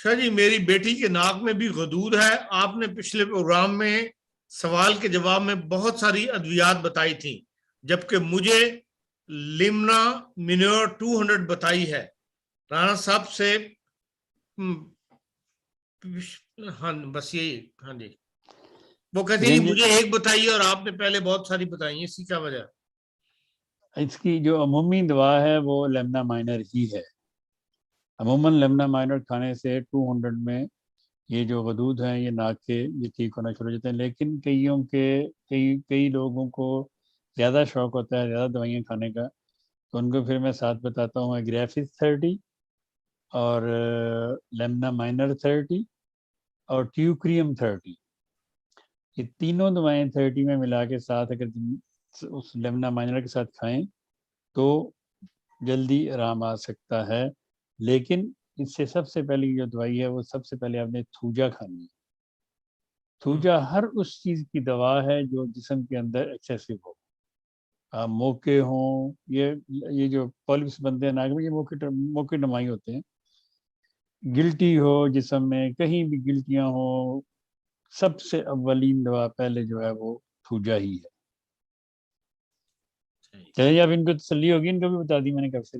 شاہ جی میری بیٹی کے ناک میں بھی غدود ہے. آپ نے پچھلے پروگرام میں سوال کے جواب میں بہت ساری ادویات بتائی تھیں، جبکہ مجھے لیمنا مینور 200 بتائی ہے. رانا صاحب سے ہاں بس یہی. ہاں جی وہ کہتی جی مجھے ایک بتائیے اور آپ نے پہلے بہت ساری بتائی ہیں، اسی کیا وجہ؟ اس کی جو عمومی دوا ہے وہ لیمنا مائنر ہی ہے. عموماً لیمنا مائنر کھانے سے 200 میں یہ جو غدود ہیں یہ ناک کے یہ ٹھیک ہونا شروع ہو جاتے ہیں. لیکن کئی لوگوں کو زیادہ شوق ہوتا ہے زیادہ دوائیاں کھانے کا، تو ان کو پھر میں ساتھ بتاتا ہوں ایگریفس 30 اور لیمنا مائنر 30 اور ٹیوکریم 30. یہ تینوں دوائیں 30 میں ملا کے ساتھ اگر اس لیمنا مائنر کے ساتھ کھائیں تو جلدی آرام آ سکتا ہے. لیکن اس سے سب سے پہلی جو دوائی ہے وہ سب سے پہلے آپ نے تھوجا کھانی ہے. تھوجا ہر اس چیز کی دوا ہے جو جسم کے اندر ایکسیسو ہو. موقع ہوں، یہ جو پالپس بنتے ہیں ناک میں، یہ موقع نمائی ہوتے ہیں. گلٹی ہو جسم میں، کہیں بھی گلٹیاں ہوں، سب سے اولین دوا پہلے جو ہے وہ تھوجا ہی ہے. چلیے اب ان کو تسلی ہوگی، ان کو بھی بتا دی میں نے کب سے.